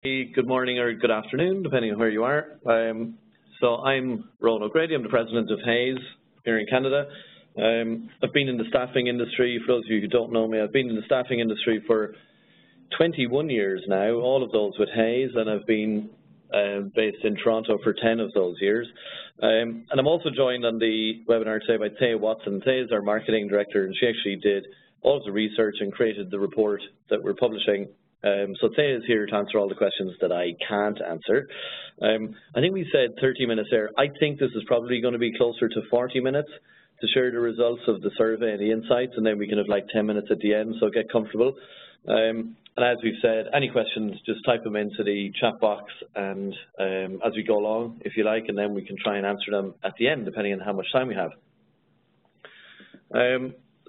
Good morning or good afternoon, depending on where you are. So I'm WRONO. I'm the president of Hayes here in Canada. I've been in the staffing industry, for those of you who don't know me, I've been in the staffing industry for 21 years now, all of those with Hayes, and I've been based in Toronto for 10 of those years. And I'm also joined on the webinar today by Thea Watson. Thea is our marketing director, and she actually did all of the research and created the report that we're publishing. So Thea is here to answer all the questions that I can't answer. I think we said 30 minutes there. I think this is probably going to be closer to 40 minutes to share the results of the survey and the insights, and then we can have like 10 minutes at the end, so get comfortable. And as we've said, any questions, just type them into the chat box and as we go along, if you like, and then we can try and answer them at the end, depending on how much time we have.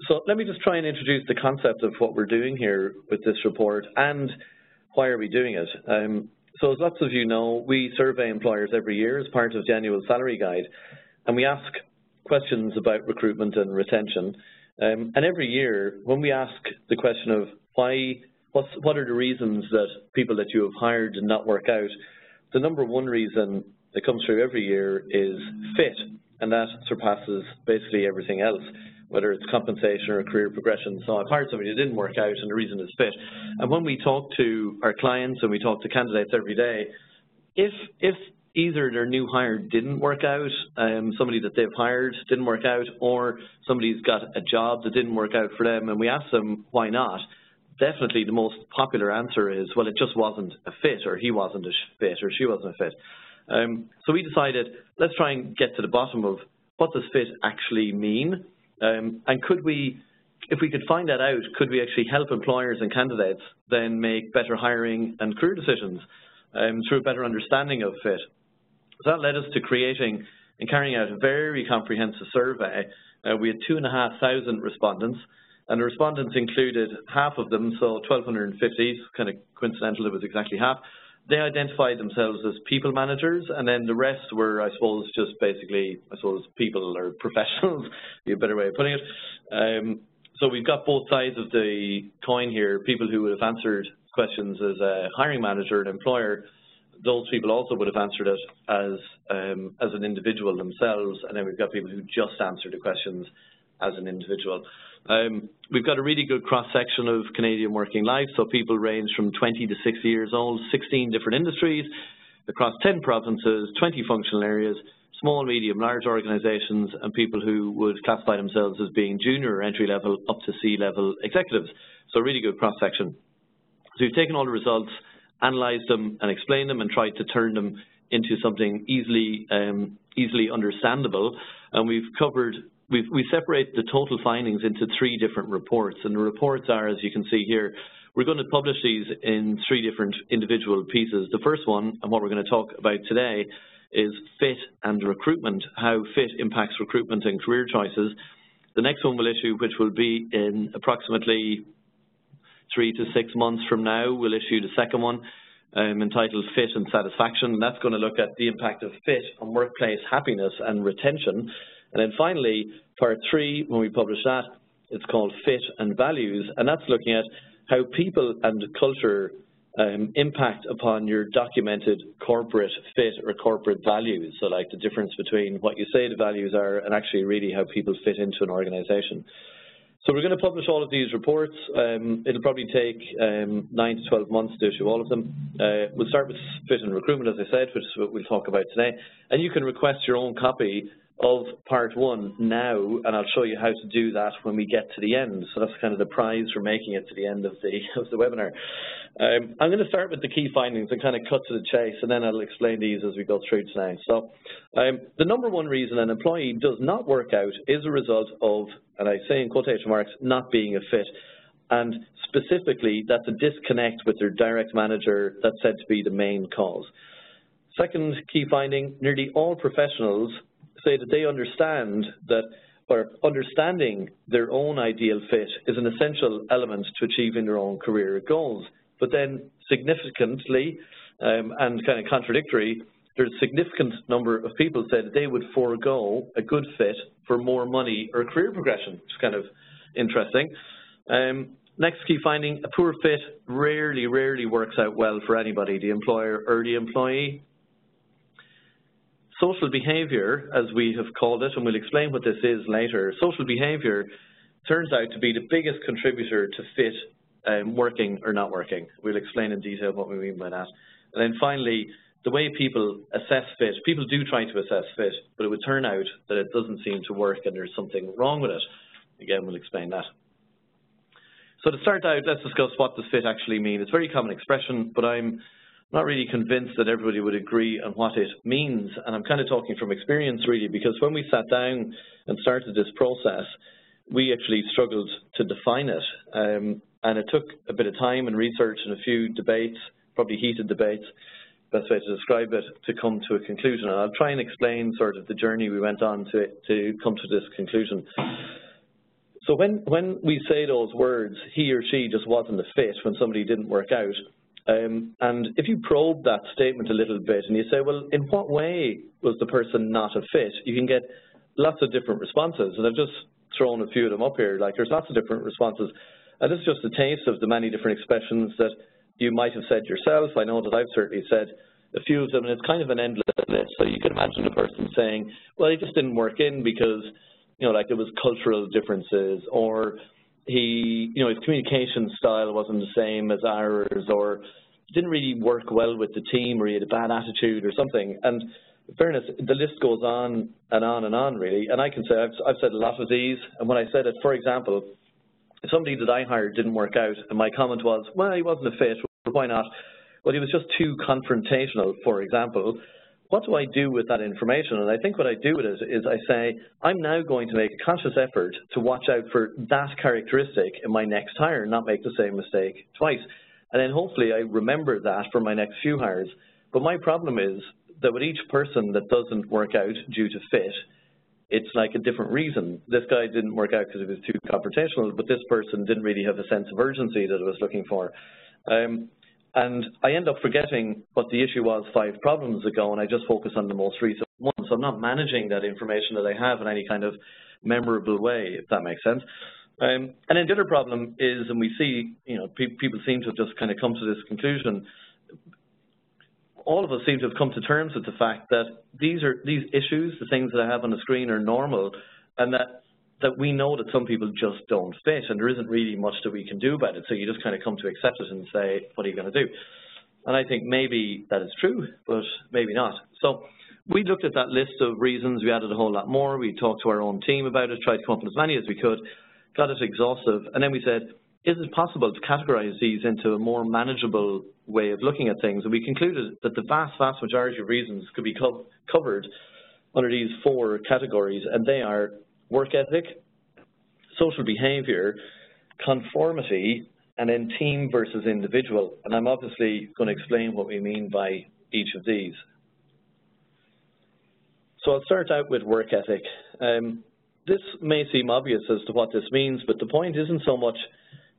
So let me just try and introduce the concept of what we're doing here with this report and why are we doing it. So as lots of you know, we survey employers every year as part of the annual salary guide, and we ask questions about recruitment and retention. And every year, when we ask the question of what are the reasons that people that you have hired did not work out, the number one reason that comes through every year is fit, and that surpasses basically everything else, whether it's compensation or career progression. So I've hired somebody that didn't work out and the reason is fit. And when we talk to our clients and we talk to candidates every day, if either their new hire didn't work out, somebody that they've hired didn't work out, or somebody's got a job that didn't work out for them, and we ask them why not, definitely the most popular answer is, well, it just wasn't a fit, or he wasn't a fit, or she wasn't a fit. So we decided, let's try and get to the bottom of what does fit actually mean, and if we could find that out, could we actually help employers and candidates then make better hiring and career decisions through a better understanding of fit? So that led us to creating and carrying out a very comprehensive survey. We had 2,500 respondents, and the respondents included half of them, so 1,250, kind of coincidental, it was exactly half. They identified themselves as people managers, and then the rest were, I suppose, just basically, people or professionals, be a better way of putting it. So we've got both sides of the coin here, people who would have answered questions as a hiring manager and employer. Those people also would have answered it as an individual themselves, and then we've got people who just answered the questions as an individual. We've got a really good cross-section of Canadian working life, so people range from 20 to 60 years old, 16 different industries, across 10 provinces, 20 functional areas, small, medium, large organizations, and people who would classify themselves as being junior or entry-level up to C-level executives. So a really good cross-section. So we've taken all the results, analysed them and explained them and tried to turn them into something easily understandable, and we separate the total findings into 3 different reports, and the reports are, as you can see here, we're going to publish these in 3 different individual pieces. The first one, and what we're going to talk about today, is fit and recruitment, how fit impacts recruitment and career choices. The next one we'll issue, which will be in approximately 3 to 6 months from now, we'll issue the second one, entitled Fit and Satisfaction, and that's going to look at the impact of fit on workplace happiness and retention. And then finally, part 3, when we publish that, it's called Fit and Values, and that's looking at how people and culture impact upon your documented corporate fit or corporate values. So like the difference between what you say the values are and actually really how people fit into an organization. So we're going to publish all of these reports. It'll probably take 9 to 12 months to issue all of them. We'll start with fit and recruitment, as I said, which is what we'll talk about today. And you can request your own copy of part 1 now, and I'll show you how to do that when we get to the end. So that's kind of the prize for making it to the end of the webinar. I'm going to start with the key findings and kind of cut to the chase, and then I'll explain these as we go through today. So the number one reason an employee does not work out is a result of, and I say in quotation marks, not being a fit. And specifically, that's a disconnect with their direct manager that's said to be the main cause. Second key finding, nearly all professionals say that they understand that, or understanding their own ideal fit is an essential element to achieving their own career goals. But then significantly, and kind of contradictory, there's a significant number of people say that they would forego a good fit for more money or career progression, which is kind of interesting. Next key finding, a poor fit rarely works out well for anybody, the employer or the employee. Social behaviour, as we have called it, and we'll explain what this is later, social behaviour turns out to be the biggest contributor to fit working or not working. We'll explain in detail what we mean by that. And then finally, the way people assess fit, people do try to assess fit, but it would turn out that it doesn't seem to work and there's something wrong with it. Again, we'll explain that. So to start out, let's discuss what does fit actually mean. It's a very common expression, but I'm not really convinced that everybody would agree on what it means. And I'm kind of talking from experience, really, because when we sat down and started this process, we actually struggled to define it. And it took a bit of time and research and a few debates, probably heated debates, best way to describe it, to come to a conclusion. And I'll try and explain sort of the journey we went on to come to this conclusion. So when we say those words, he or she just wasn't a fit when somebody didn't work out, and if you probe that statement a little bit and you say, well, in what way was the person not a fit, you can get lots of different responses. And I've just thrown a few of them up here. Like, there's lots of different responses. And this is just a taste of the many different expressions that you might have said yourself. I know that I've certainly said a few of them, and it's kind of an endless list. So you can imagine a person saying, well, he just didn't work in because, you know, like there was cultural differences, or he, you know, his communication style wasn't the same as ours, or didn't really work well with the team, or he had a bad attitude or something. And in fairness, the list goes on and on and on, really. And I can say I've said a lot of these. And when I said it, for example, if somebody that I hired didn't work out, and my comment was, well, he wasn't a fit, why not? Well, he was just too confrontational, for example. What do I do with that information? And I think what I do with it is I say, I'm now going to make a conscious effort to watch out for that characteristic in my next hire and not make the same mistake twice. And then hopefully I remember that for my next few hires. But my problem is that with each person that doesn't work out due to fit, it's like a different reason. This guy didn't work out because he was too confrontational, but this person didn't really have a sense of urgency that I was looking for. And I end up forgetting what the issue was 5 problems ago, and I just focus on the most recent one. So I'm not managing that information that I have in any kind of memorable way, if that makes sense. And then the other problem is, and we see, you know, people seem to have just kind of come to this conclusion, all of us seem to have come to terms with the fact that these issues, the things that I have on the screen, are normal, and that we know that some people just don't fit, and there isn't really much that we can do about it. So you just kind of come to accept it and say, what are you going to do? And I think maybe that is true, but maybe not. So we looked at that list of reasons. We added a whole lot more. We talked to our own team about it, tried to come up with as many as we could, got it exhaustive, and then we said, is it possible to categorize these into a more manageable way of looking at things? And we concluded that the vast majority of reasons could be covered under these 4 categories, and they are work ethic, social behavior, conformity, and then team versus individual. And I'm obviously going to explain what we mean by each of these. So I'll start out with work ethic. This may seem obvious as to what this means, but the point isn't so much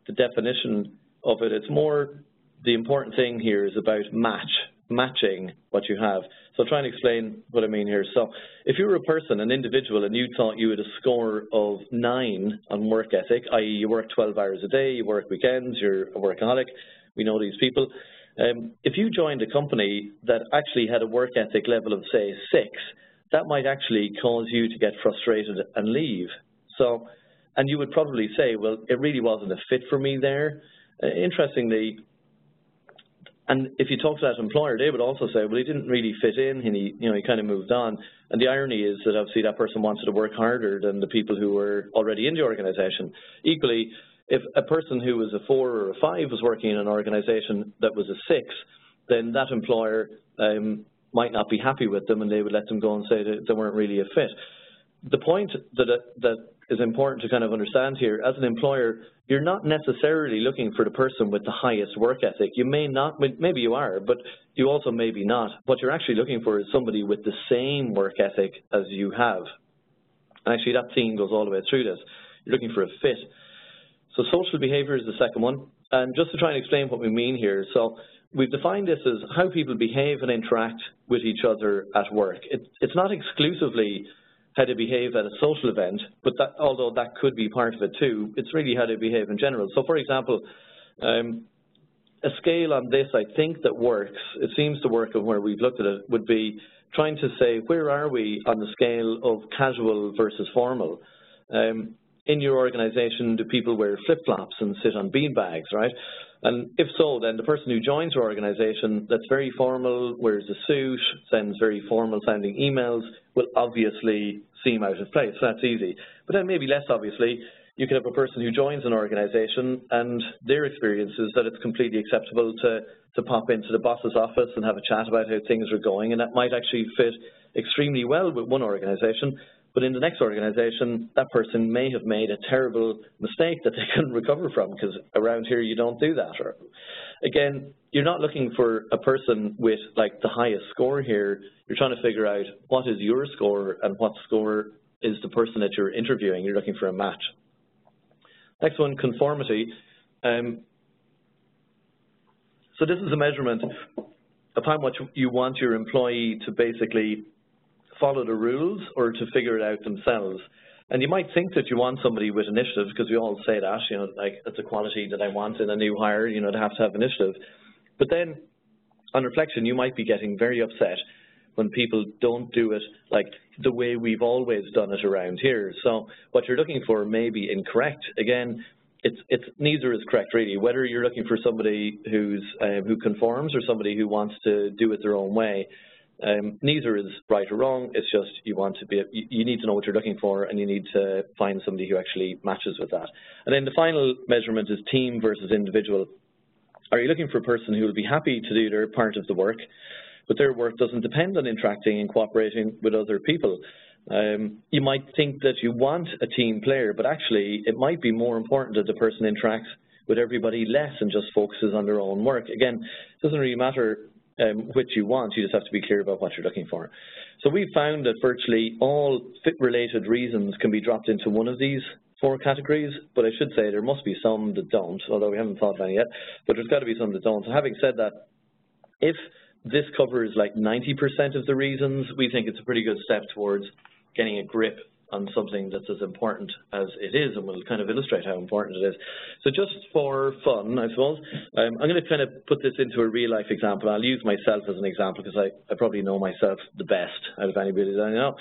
the definition of it. It's more, the important thing here is about matching what you have. So I'll try and explain what I mean here. So if you were a person, an individual, and you thought you had a score of 9 on work ethic, i.e. you work 12 hours a day, you work weekends, you're a workaholic, we know these people. If you joined a company that actually had a work ethic level of, say, 6, that might actually cause you to get frustrated and leave. So, and you would probably say, well, it really wasn't a fit for me there. Interestingly, and if you talk to that employer, they would also say, well, he didn't really fit in, and he kind of moved on. And the irony is that obviously that person wanted to work harder than the people who were already in the organization. Equally, if a person who was a 4 or a 5 was working in an organization that was a 6, then that employer might not be happy with them, and they would let them go and say that they weren't really a fit. The point that is important to kind of understand here, as an employer, you're not necessarily looking for the person with the highest work ethic. You may not, maybe you are, but you also maybe not. What you're actually looking for is somebody with the same work ethic as you have. And actually that theme goes all the way through this. You're looking for a fit. So social behavior is the second one. And just to try and explain what we mean here, so we've defined this as how people behave and interact with each other at work. It's not exclusively how they behave at a social event, but that, although that could be part of it too, it's really how they behave in general. So for example, a scale on this, I think, that works, it seems to work, and where we've looked at it, would be trying to say, where are we on the scale of casual versus formal? In your organization, do people wear flip-flops and sit on beanbags, right? And if so, then the person who joins your organization that's very formal, wears a suit, sends very formal-sounding emails, will obviously seem out of place. That's easy. But then maybe less obviously, you could have a person who joins an organization and their experience is that it's completely acceptable to pop into the boss's office and have a chat about how things are going, and that might actually fit extremely well with one organization, but in the next organization, that person may have made a terrible mistake that they couldn't recover from, because around here you don't do that. Or, again, you're not looking for a person with like the highest score here. You're trying to figure out what is your score and what score is the person that you're interviewing. You're looking for a match. Next one, conformity. So this is a measurement of how much you want your employee to basically follow the rules or to figure it out themselves. And you might think that you want somebody with initiative, because we all say that, you know, like that's a quality that I want in a new hire, you know, to have initiative. But then on reflection, you might be getting very upset when people don't do it like the way we've always done it around here. So what you're looking for may be incorrect. Again, it's neither is correct really. Whether you're looking for somebody who conforms or somebody who wants to do it their own way, neither is right or wrong. It's just you need to know what you're looking for, and you need to find somebody who actually matches with that. And then the final measurement is team versus individual. Are you looking for a person who will be happy to do their part of the work, but their work doesn't depend on interacting and cooperating with other people? You might think that you want a team player, but actually it might be more important that the person interacts with everybody less and just focuses on their own work. Again, it doesn't really matter which you want, you just have to be clear about what you're looking for. So we've found that virtually all fit-related reasons can be dropped into one of these 4 categories, but I should say there must be some that don't, although we haven't thought of any yet, but there's got to be some that don't. So having said that, if this covers like 90% of the reasons, we think it's a pretty good step towards getting a grip on something that's as important as it is, and we'll kind of illustrate how important it is. So just for fun, I suppose, I'm going to kind of put this into a real-life example. I'll use myself as an example because I probably know myself the best out of anybody that I know.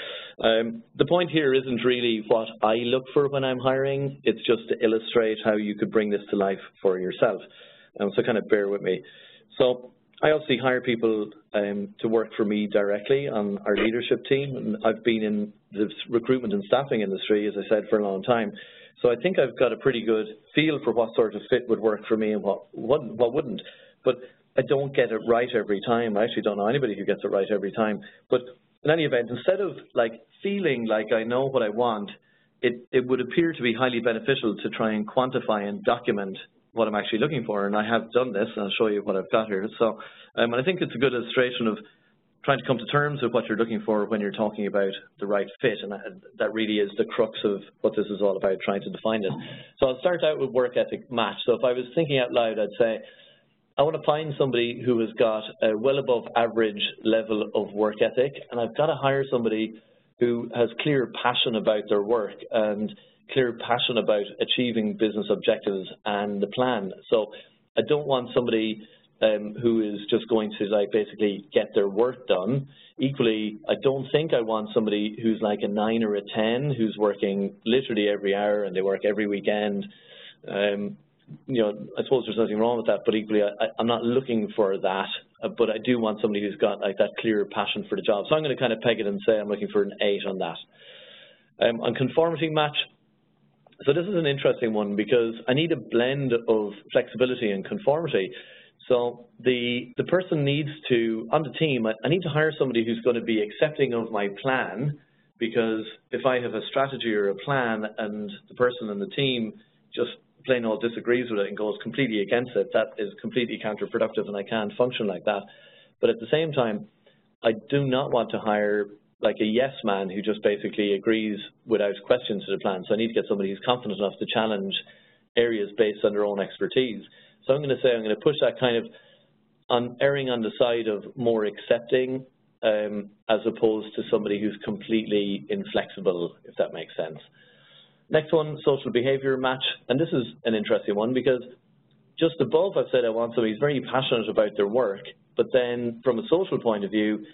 The point here isn't really what I look for when I'm hiring. It's just to illustrate how you could bring this to life for yourself. So kind of bear with me. So I obviously hire people to work for me directly on our leadership team, and I've been in the recruitment and staffing industry, as I said, for a long time. So I think I've got a pretty good feel for what sort of fit would work for me and what wouldn't. But I don't get it right every time. I actually don't know anybody who gets it right every time. But in any event, instead of like feeling like I know what I want, it would appear to be highly beneficial to try and quantify and document what I'm actually looking for, and I have done this, and I'll show you what I've got here. So, and I think it's a good illustration of trying to come to terms with what you're looking for when you're talking about the right fit, and that really is the crux of what this is all about, trying to define it. So I'll start out with work ethic match. So if I was thinking out loud, I'd say, I want to find somebody who has got a well above average level of work ethic, and I've got to hire somebody who has clear passion about their work and clear passion about achieving business objectives and the plan. So I don't want somebody who is just going to like basically get their work done. Equally, I don't think I want somebody who's like a 9 or a 10 who's working literally every hour and they work every weekend. You know, I suppose there's nothing wrong with that, but equally I'm not looking for that, but I do want somebody who's got like that clear passion for the job. So I'm going to kind of peg it and say I'm looking for an 8 on that. On conformity match, so this is an interesting one because I need a blend of flexibility and conformity. So the person needs to, on the team, I need to hire somebody who's going to be accepting of my plan, because if I have a strategy or a plan and the person on the team just plain old disagrees with it and goes completely against it, that is completely counterproductive and I can't function like that. But at the same time, I do not want to hire like a yes man who just basically agrees without question to the plan. So I need to get somebody who's confident enough to challenge areas based on their own expertise. So I'm going to say I'm going to push that kind of on erring on the side of more accepting as opposed to somebody who's completely inflexible, if that makes sense. Next one, social behaviour match, and this is an interesting one because just above I've said I want somebody who's very passionate about their work, but then from a social point of view,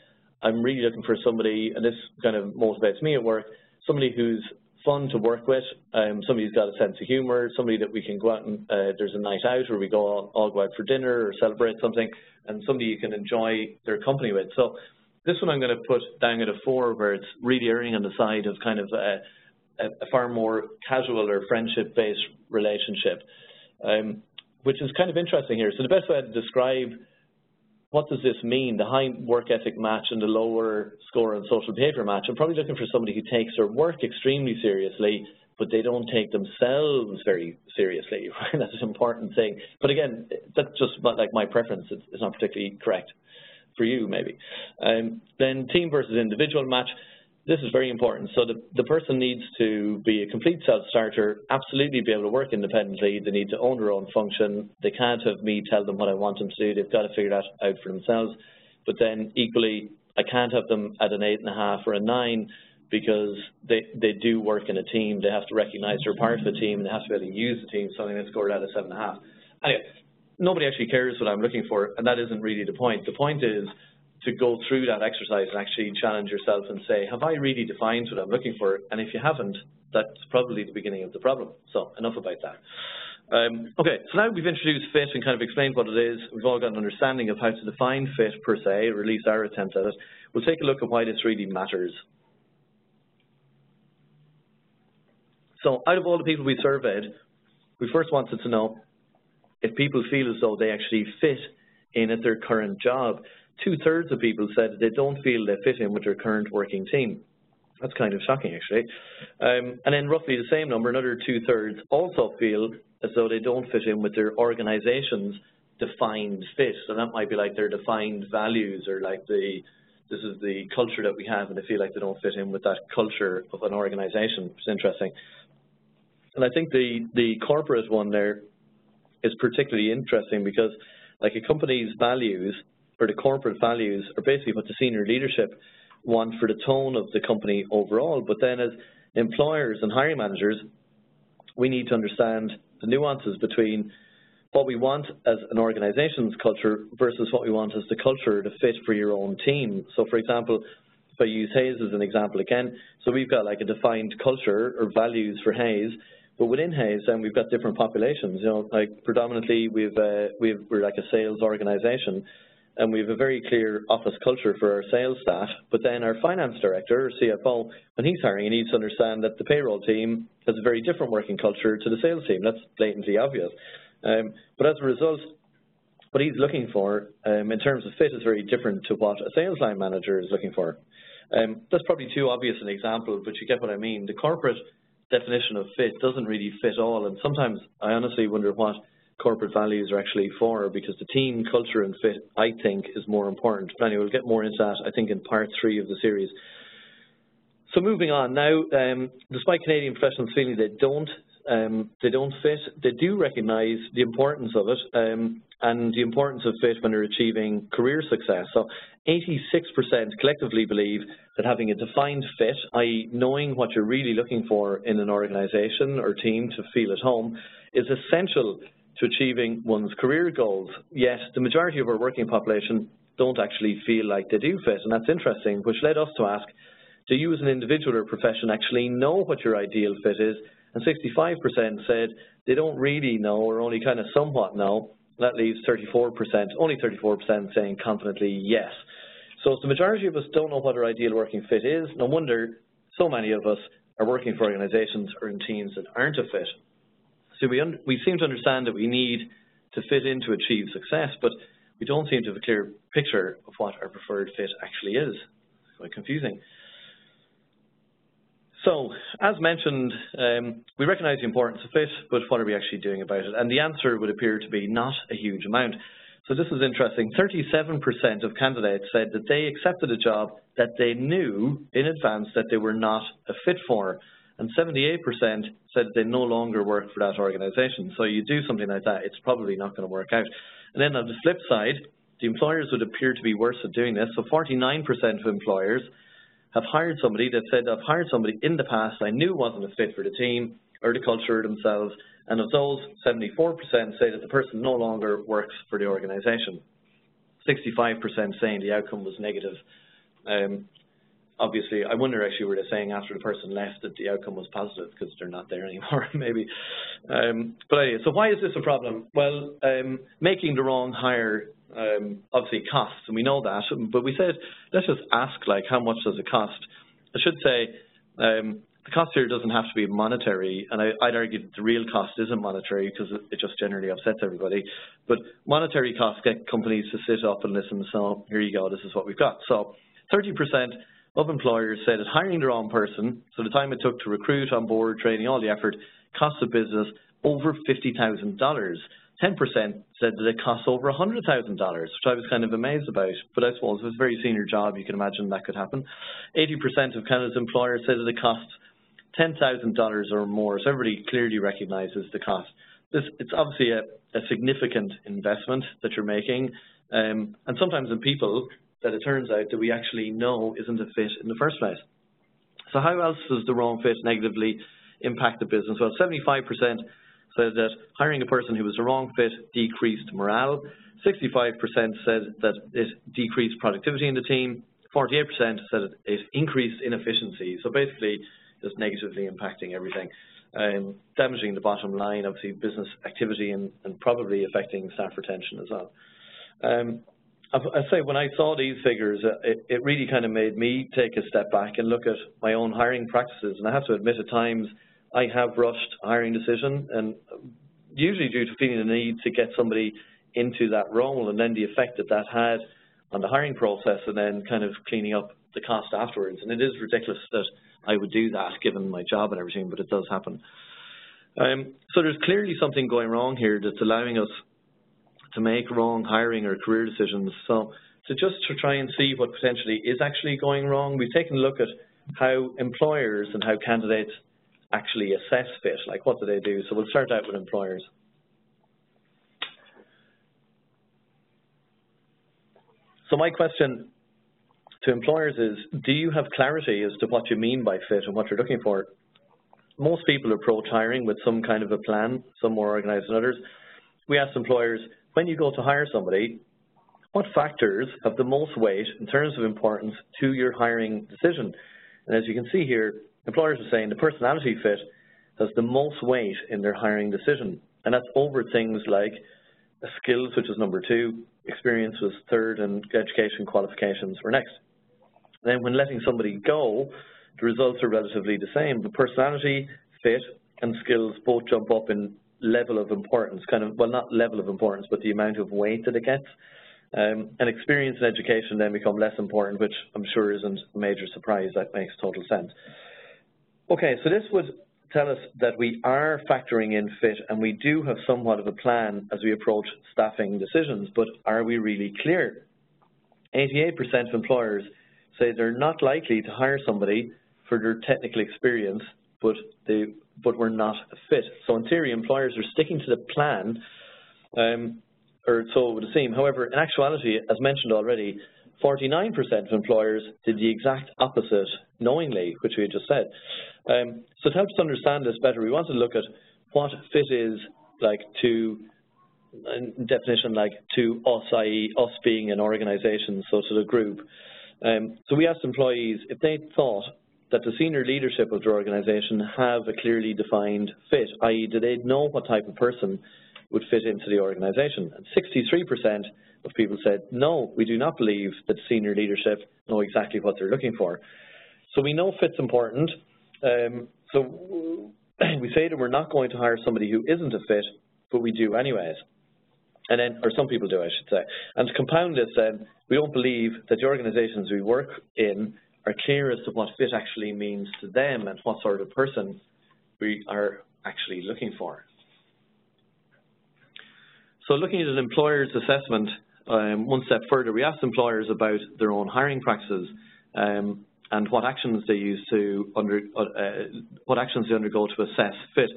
I'm really looking for somebody, and this kind of motivates me at work, somebody who's fun to work with, somebody who's got a sense of humour, somebody that we can go out and there's a night out or we all go out for dinner or celebrate something, and somebody you can enjoy their company with. So this one I'm going to put down at a 4, where it's really erring on the side of kind of a far more casual or friendship-based relationship, which is kind of interesting here. So the best way to describe what does this mean, the high work ethic match and the lower score on social behaviour match, I'm probably looking for somebody who takes their work extremely seriously, but they don't take themselves very seriously. Right? That's an important thing. But again, that's just like my preference. It's not particularly correct for you, maybe. Then team versus individual match. This is very important. So the person needs to be a complete self-starter, absolutely be able to work independently. They need to own their own function. They can't have me tell them what I want them to do. They've got to figure that out for themselves. But then equally, I can't have them at an 8.5 or a 9 because they do work in a team. They have to recognize they're part of a team, and they have to be able to use the team, so I'm going to score that at 7.5. Anyway, nobody actually cares what I'm looking for, and that isn't really the point. The point is to go through that exercise and actually challenge yourself and say, have I really defined what I'm looking for? And if you haven't, that's probably the beginning of the problem. So enough about that. Okay, so now we've introduced fit and kind of explained what it is. We've all got an understanding of how to define fit per se, or at least our attempt at it. We'll take a look at why this really matters. So out of all the people we surveyed, we first wanted to know if people feel as though they actually fit in at their current job. 2/3 of people said they don't feel they fit in with their current working team. That's kind of shocking, actually. And then roughly the same number, another 2/3, also feel as though they don't fit in with their organization's defined fit. So that might be like their defined values, or like this is the culture that we have, and they feel like they don't fit in with that culture of an organization, which is interesting. And I think the corporate one there is particularly interesting because like a company's values, or the corporate values, are basically what the senior leadership want for the tone of the company overall. But then as employers and hiring managers, we need to understand the nuances between what we want as an organization's culture versus what we want as the culture to fit for your own team. So for example, if I use Hayes as an example again, so we've got like a defined culture or values for Hayes, but within Hayes, then we've got different populations. You know, like predominantly we're like a sales organization, and we have a very clear office culture for our sales staff. But then our finance director, or CFO, when he's hiring, he needs to understand that the payroll team has a very different working culture to the sales team. That's blatantly obvious. But as a result, what he's looking for in terms of fit is very different to what a sales line manager is looking for. That's probably too obvious an example, but you get what I mean. The corporate definition of fit doesn't really fit all, and sometimes I honestly wonder what corporate values are actually for, because the team culture and fit, I think, is more important. But anyway, we'll get more into that, I think, in part 3 of the series. So moving on now, despite Canadian professionals feeling they don't fit, they do recognise the importance of it and the importance of fit when they're achieving career success. So 86% collectively believe that having a defined fit, i.e. knowing what you're really looking for in an organisation or team to feel at home, is essential to achieving one's career goals. Yet the majority of our working population don't actually feel like they do fit, and that's interesting, which led us to ask, do you as an individual or profession actually know what your ideal fit is? And 65% said they don't really know, or only kind of somewhat know. That leaves 34%, only 34% saying confidently yes. So if the majority of us don't know what our ideal working fit is, no wonder so many of us are working for organizations or in teams that aren't a fit. So we seem to understand that we need to fit in to achieve success, but we don't seem to have a clear picture of what our preferred fit actually is. It's quite confusing. So, as mentioned, we recognise the importance of fit, but what are we actually doing about it? And the answer would appear to be not a huge amount. So this is interesting. 37% of candidates said that they accepted a job that they knew in advance that they were not a fit for. And 78% said they no longer work for that organisation. So you do something like that, it's probably not going to work out. And then on the flip side, the employers would appear to be worse at doing this. So 49% of employers have hired somebody that said, I've hired somebody in the past I knew wasn't a fit for the team or the culture themselves, and of those, 74% say that the person no longer works for the organisation. 65% saying the outcome was negative. Obviously, I wonder actually were they saying after the person left that the outcome was positive because they're not there anymore, maybe. But anyway, so why is this a problem? Well, making the wrong hire obviously costs, and we know that, but we said, let's just ask, like, how much does it cost? I should say, the cost here doesn't have to be monetary, and I'd argue that the real cost isn't monetary because it just generally upsets everybody. But monetary costs get companies to sit up and listen, so here you go, this is what we've got. So 30% of employers say that hiring the wrong person, so the time it took to recruit, on board, training, all the effort, costs the business over $50,000. 10% said that it costs over $100,000, which I was kind of amazed about, but I suppose it was a very senior job, you can imagine that could happen. 80% of Canada's employers say that it costs $10,000 or more, so everybody clearly recognises the cost. It's obviously a significant investment that you're making, and sometimes in people that it turns out that we actually know isn't a fit in the first place. So how else does the wrong fit negatively impact the business? Well, 75% said that hiring a person who was the wrong fit decreased morale. 65% said that it decreased productivity in the team. 48% said it increased inefficiency. So basically, just negatively impacting everything, damaging the bottom line, obviously business activity, and probably affecting staff retention as well. I say when I saw these figures, it really kind of made me take a step back and look at my own hiring practices. And I have to admit, at times, I have rushed a hiring decision, and usually due to feeling the need to get somebody into that role, and then the effect that that had on the hiring process, and then kind of cleaning up the cost afterwards. And it is ridiculous that I would do that given my job and everything, but it does happen. So there's clearly something going wrong here that's allowing us to make wrong hiring or career decisions. So just to try and see what potentially is actually going wrong, we've taken a look at how employers and how candidates actually assess fit, like what do they do. So we'll start out with employers. So my question to employers is, do you have clarity as to what you mean by fit and what you're looking for? Most people approach hiring with some kind of a plan, some more organized than others. We asked employers, when you go to hire somebody, what factors have the most weight in terms of importance to your hiring decision? And as you can see here, employers are saying the personality fit has the most weight in their hiring decision. And that's over things like skills, which is number 2, experience was 3rd, and education qualifications were next. Then when letting somebody go, the results are relatively the same. The personality, fit, and skills both jump up in level of importance, kind of, well, not level of importance, but the amount of weight that it gets. And experience and education then become less important, which I'm sure isn't a major surprise. That makes total sense. Okay, so this would tell us that we are factoring in fit, and we do have somewhat of a plan as we approach staffing decisions, but are we really clear? 88% of employers say they're not likely to hire somebody for their technical experience, but we're not a fit. So in theory, employers are sticking to the plan, or so it would seem. However, in actuality, as mentioned already, 49% of employers did the exact opposite knowingly, which we had just said. So to help us understand this better, we want to look at what fit is like to, definition like to us, i.e. us being an organization, so to the group. So we asked employees if they thought that the senior leadership of their organization have a clearly defined fit, i.e. do they know what type of person would fit into the organization. And 63% of people said, no, we do not believe that senior leadership know exactly what they're looking for. So we know fit's important. So we say that we're not going to hire somebody who isn't a fit, but we do anyways. And then, or some people do, I should say. And to compound this then, we don't believe that the organizations we work in are clear as to what fit actually means to them and what sort of person we are actually looking for. So looking at an employer's assessment, one step further, we asked employers about their own hiring practices and what actions they use to undergo to assess fit.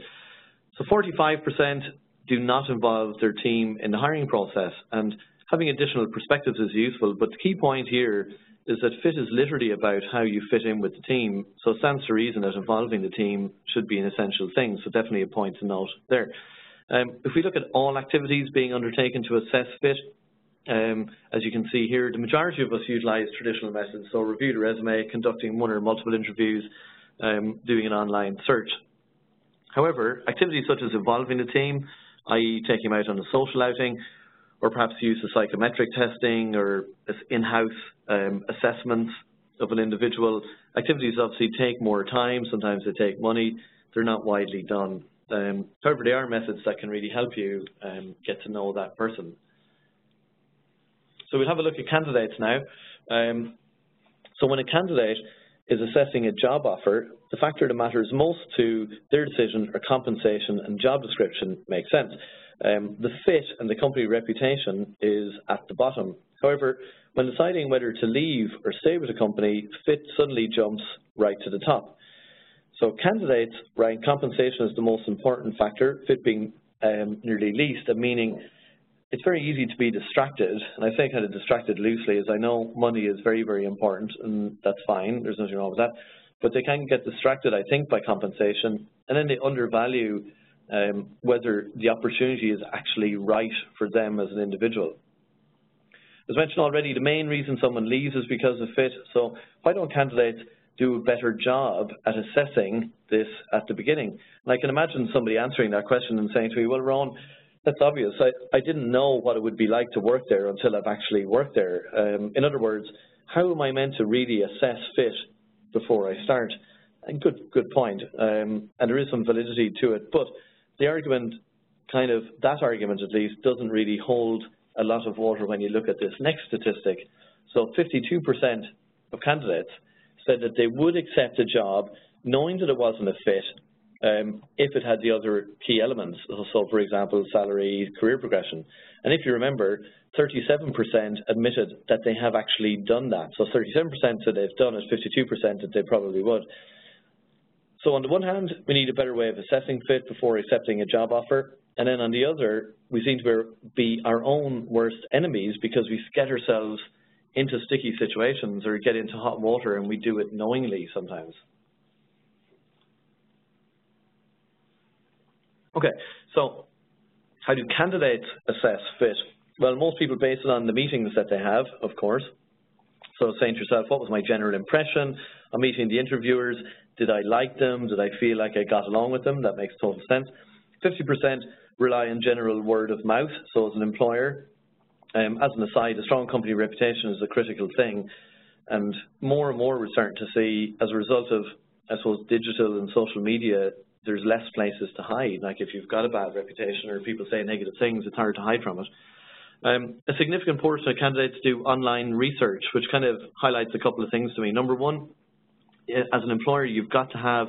So 45% do not involve their team in the hiring process, and having additional perspectives is useful, but the key point here is that fit is literally about how you fit in with the team. So it stands to reason that involving the team should be an essential thing, so definitely a point to note there. If we look at all activities being undertaken to assess fit, as you can see here, the majority of us utilise traditional methods, so review the resume, conducting one or multiple interviews, doing an online search. However, activities such as involving the team, i.e. taking them out on a social outing, or perhaps use of psychometric testing or in-house assessments of an individual, activities obviously take more time, sometimes they take money, they're not widely done. However, they are methods that can really help you get to know that person. So we'll have a look at candidates now. So when a candidate is assessing a job offer, the factor that matters most to their decision are compensation and job description makes sense. The fit and the company reputation is at the bottom. However, when deciding whether to leave or stay with a company, fit suddenly jumps right to the top. So candidates rank compensation as the most important factor, fit being nearly least, meaning it's very easy to be distracted, and I say kind of distracted loosely, as I know money is very, very important, and that's fine, there's nothing wrong with that, but they can get distracted, I think, by compensation, and then they undervalue whether the opportunity is actually right for them as an individual. As mentioned already, the main reason someone leaves is because of fit, so why don't candidates do a better job at assessing this at the beginning? And I can imagine somebody answering that question and saying to me, well, Ron, that's obvious. I didn't know what it would be like to work there until I've actually worked there. In other words, how am I meant to really assess fit before I start? And good point. And there is some validity to it, but the argument, that argument at least, doesn't really hold a lot of water when you look at this next statistic. So 52% of candidates said that they would accept a job knowing that it wasn't a fit if it had the other key elements, so for example, salary, career progression. And if you remember, 37% admitted that they have actually done that. So 37% said they've done it, 52% that they probably would. So on the one hand, we need a better way of assessing fit before accepting a job offer. And then on the other, we seem to be our own worst enemies because we get ourselves into sticky situations or get into hot water, and we do it knowingly sometimes. Okay, so how do candidates assess fit? Well, most people base it on the meetings that they have, of course. So saying to yourself, what was my general impression on meeting the interviewers? Did I like them? Did I feel like I got along with them? That makes total sense. 50% rely on general word of mouth. So as an employer, as an aside, a strong company reputation is a critical thing. And more we're starting to see, as a result of, I suppose, digital and social media, there's less places to hide. Like if you've got a bad reputation or people say negative things, it's hard to hide from it. A significant portion of candidates do online research, which kind of highlights a couple of things to me. Number one, as an employer, you've got to have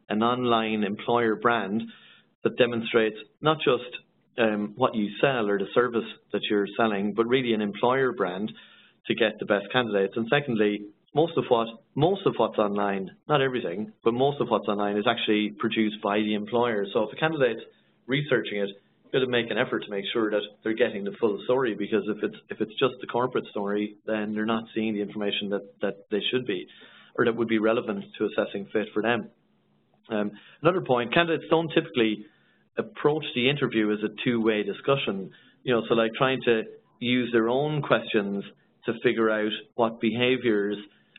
an online employer brand that demonstrates not just what you sell or the service that you're selling, but really an employer brand to get the best candidates. And secondly, most of what's online, not everything, but most of what's online is actually produced by the employer. So if a candidate's researching it, you've got to make an effort to make sure that they're getting the full story, because if it's just the corporate story, then they're not seeing the information that they should be, or that would be relevant to assessing fit for them. Another point, candidates don't typically approach the interview as a two-way discussion, so like trying to use their own questions to figure out what behaviors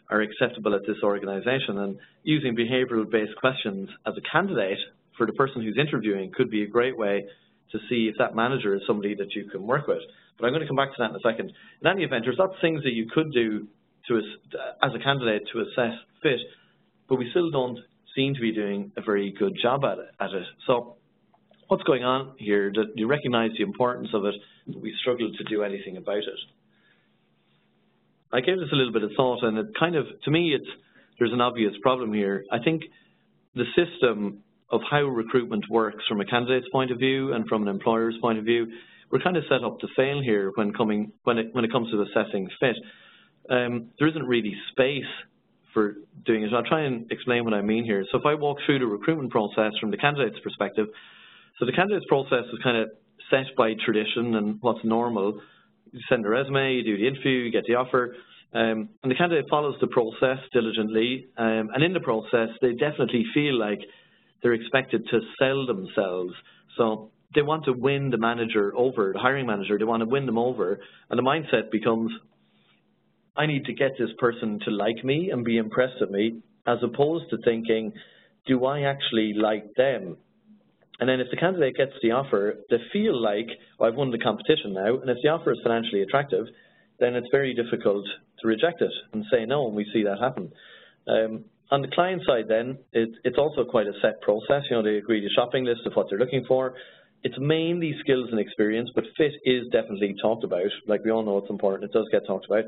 are acceptable at this organization. And using behavioral-based questions as a candidate for the person who's interviewing could be a great way to see if that manager is somebody that you can work with. But I'm going to come back to that in a second. In any event, there's lots of things that you could do as a candidate to assess fit, but we still don't seem to be doing a very good job at it. So what's going on here? Do you recognize the importance of it, but we struggle to do anything about it? I gave this a little bit of thought, and it kind of, to me, there's an obvious problem here. I think the system of how recruitment works from a candidate's point of view and from an employer's point of view, we're kind of set up to fail here when it comes to assessing fit. There isn't really space for doing it. I'll try and explain what I mean here. So if I walk through the recruitment process from the candidate's perspective, so the candidate's process is kind of set by tradition and what's normal. You send a resume, you do the interview, you get the offer, and the candidate follows the process diligently, and in the process, they definitely feel like they're expected to sell themselves. So they want to win the manager over, the hiring manager, they want to win them over, and the mindset becomes, I need to get this person to like me and be impressed with me, as opposed to thinking, do I actually like them? And then if the candidate gets the offer, they feel like, I've won the competition now, and if the offer is financially attractive, then it's very difficult to reject it and say no, and we see that happen. On the client side then, it's also quite a set process. You know, they agree to a shopping list of what they're looking for. It's mainly skills and experience, but fit is definitely talked about. Like we all know it's important, it does get talked about.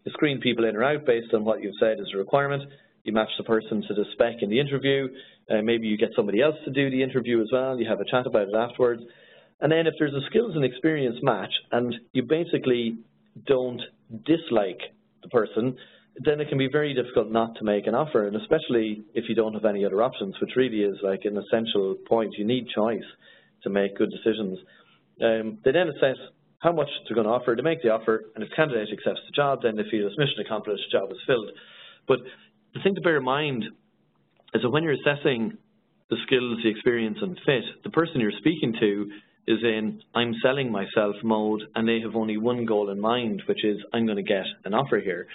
You screen people in or out based on what you've said is a requirement. You match the person to the spec in the interview. Maybe you get somebody else to do the interview as well. You have a chat about it afterwards. And then if there's a skills and experience match and you basically don't dislike the person, then it can be very difficult not to make an offer, and especially if you don't have any other options, which really is like an essential point. You need choice to make good decisions. They then assess how much they're going to offer. They make the offer, and if the candidate accepts the job, then they feel it's mission accomplished, the job is filled. But the thing to bear in mind is that when you're assessing the skills, the experience and fit, the person you're speaking to is in I'm selling myself mode, and they have only one goal in mind, which is I'm going to get an offer here.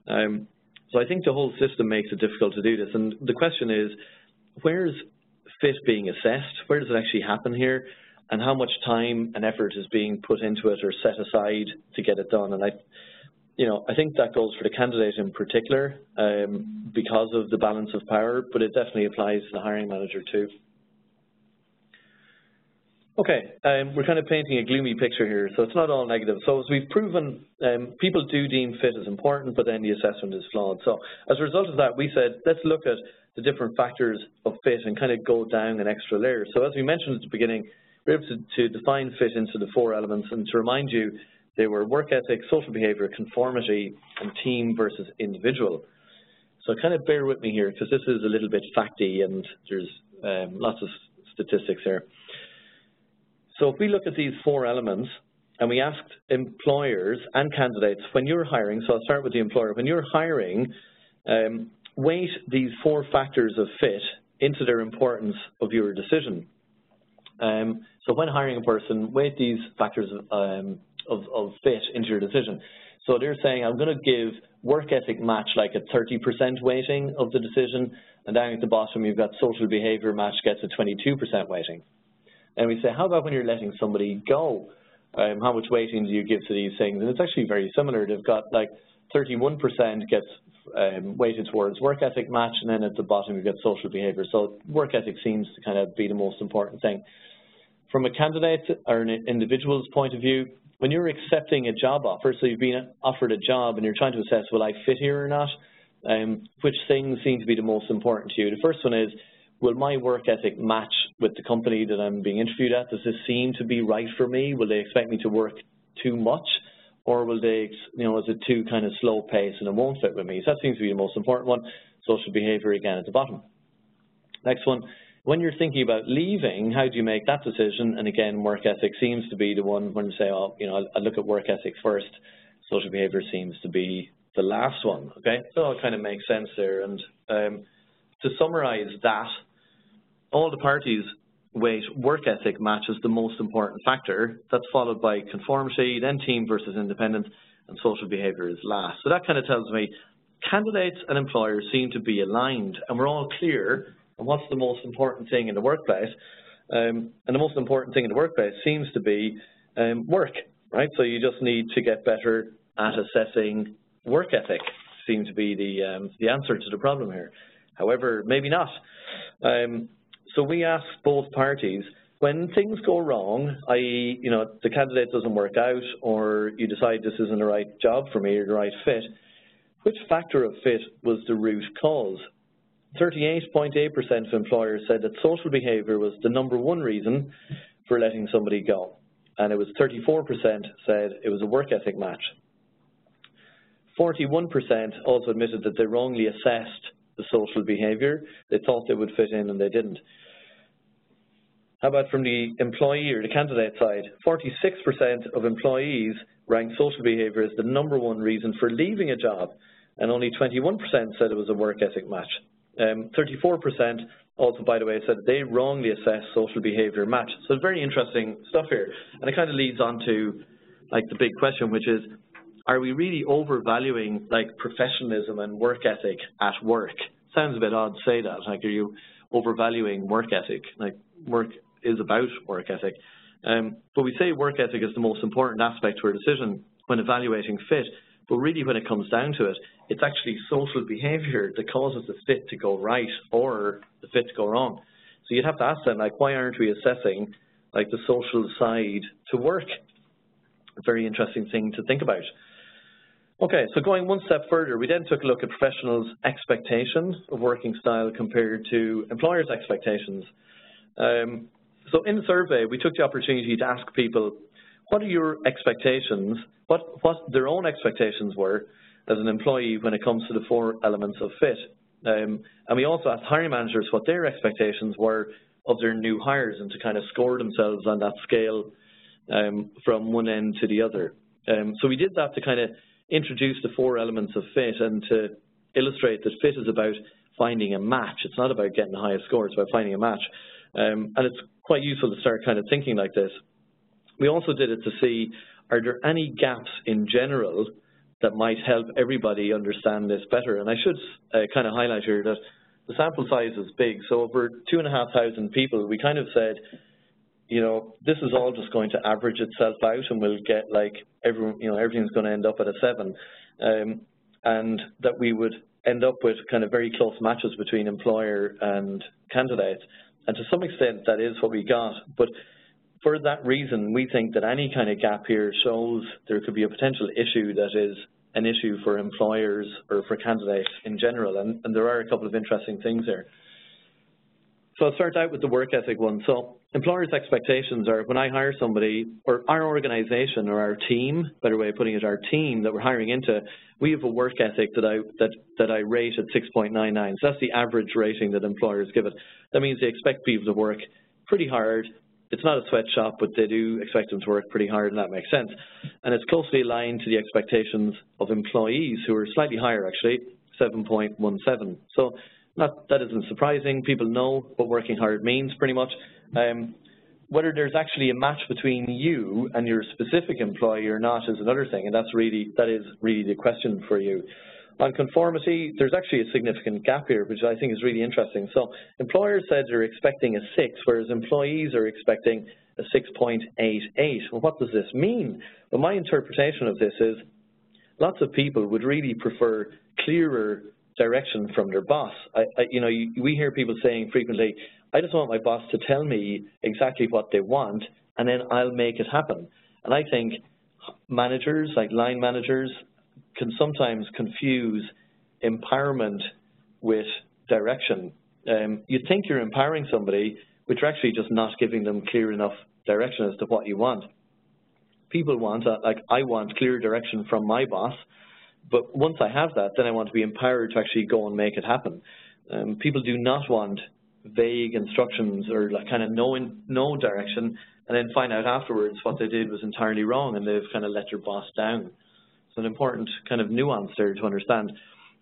So I think the whole system makes it difficult to do this. And the question is, where's fit being assessed? Where does it actually happen here? And how much time and effort is being put into it or set aside to get it done? And I think that goes for the candidate in particular because of the balance of power, but it definitely applies to the hiring manager too. Okay, we're kind of painting a gloomy picture here, so it's not all negative. So as we've proven, people do deem fit as important, but then the assessment is flawed. So as a result of that, we said, let's look at the different factors of fit and kind of go down an extra layer. So as we mentioned at the beginning, we're able to define fit into the 4 elements, and to remind you, they were work ethic, social behavior, conformity, and team versus individual. So kind of bear with me here, because this is a little bit facty and there's lots of statistics here. So if we look at these 4 elements and we asked employers and candidates, when you're hiring, so I'll start with the employer, when you're hiring, weight these 4 factors of fit into their importance of your decision. So when hiring a person, weight these factors of fit into your decision. So they're saying, I'm going to give work ethic match like a 30% weighting of the decision, and down at the bottom you've got social behavior match gets a 22% weighting. And we say, how about when you're letting somebody go? How much weighting do you give to these things? And it's actually very similar. They've got like 31% gets weighted towards work ethic match, and then at the bottom you get social behavior. So work ethic seems to kind of be the most important thing. From a candidate or an individual's point of view, when you're accepting a job offer, so you've been offered a job and you're trying to assess, will I fit here or not? Which things seem to be the most important to you? The first one is, will my work ethic match with the company that I'm being interviewed at? Does this seem to be right for me? Will they expect me to work too much? Or will they, is it too kind of slow pace and it won't fit with me? So that seems to be the most important one. Social behavior again at the bottom. Next one, when you're thinking about leaving, how do you make that decision? And again, work ethic seems to be the one when you say, oh, I look at work ethic first. Social behavior seems to be the last one, okay? So it kind of makes sense there. And to summarize that, all the parties weight work ethic match as the most important factor. That's followed by conformity, then team versus independent, and social behavior is last. So that kind of tells me candidates and employers seem to be aligned, and we're all clear on what's the most important thing in the workplace. And the most important thing in the workplace seems to be work, right? So you just need to get better at assessing work ethic. Seems to be the answer to the problem here. However, maybe not. So we asked both parties, when things go wrong, i.e., the candidate doesn't work out, or you decide this isn't the right job for me or the right fit, which factor of fit was the root cause? 38.8% of employers said that social behavior was the #1 reason for letting somebody go, and it was 34% said it was a work ethic match. 41% also admitted that they wrongly assessed the social behavior. They thought they would fit in and they didn't. How about from the employee or the candidate side? 46% of employees ranked social behaviour as the #1 reason for leaving a job, and only 21% said it was a work ethic match. 34% also, by the way, said that they wrongly assessed social behaviour match. So it's very interesting stuff here, and it kind of leads on to like the big question, which is, are we really overvaluing like professionalism and work ethic at work? Sounds a bit odd to say that. Like, are you overvaluing work ethic? Like, work is about work ethic. But we say work ethic is the most important aspect to our decision when evaluating fit. But really, when it comes down to it, it's actually social behaviour that causes the fit to go right or the fit to go wrong. So you'd have to ask them, like, why aren't we assessing like the social side to work? A very interesting thing to think about. Okay, so going one step further, we then took a look at professionals' expectations of working style compared to employers' expectations. So in the survey, we took the opportunity to ask people, what are your expectations, what their own expectations were as an employee when it comes to the 4 elements of fit. And we also asked hiring managers what their expectations were of their new hires and to kind of score themselves on that scale from one end to the other. So we did that to kind of introduce the 4 elements of fit and to illustrate that fit is about finding a match. It's not about getting the highest score, it's about finding a match. And it's quite useful to start kind of thinking like this. We also did it to see, are there any gaps in general that might help everybody understand this better? And I should kind of highlight here that the sample size is big. So over 2,500 people, we kind of said, you know, this is all just going to average itself out and we'll get like, everything's going to end up at a 7. And that we would end up with kind of very close matches between employer and candidates. And to some extent, that is what we got. But for that reason, we think that any kind of gap here shows there could be a potential issue that is an issue for employers or for candidates in general. And there are a couple of interesting things there. So I'll start out with the work ethic one. So employers' expectations are when I hire somebody, or our organization or our team, better way of putting it, our team that we're hiring into, we have a work ethic that I rate at 6.99. So that's the average rating that employers give it. That means they expect people to work pretty hard. It's not a sweatshop, but they do expect them to work pretty hard, and that makes sense. And it's closely aligned to the expectations of employees, who are slightly higher, actually, 7.17. So that isn't surprising. People know what working hard means, pretty much. Whether there's actually a match between you and your specific employee or not is another thing, and that is really the question for you. On conformity, there's actually a significant gap here, which I think is really interesting. So employers said they're expecting a 6, whereas employees are expecting a 6.88. Well, what does this mean? Well, my interpretation of this is lots of people would really prefer clearer direction from their boss. We hear people saying frequently, I just want my boss to tell me exactly what they want, and then I'll make it happen. And I think managers, like line managers, can sometimes confuse empowerment with direction. You think you're empowering somebody, but you're actually just not giving them clear enough direction as to what you want. People want, like I want clear direction from my boss, but once I have that, then I want to be empowered to actually go and make it happen. People do not want vague instructions or like kind of no direction, and then find out afterwards what they did was entirely wrong and they've kind of let their boss down. So an important kind of nuance there to understand.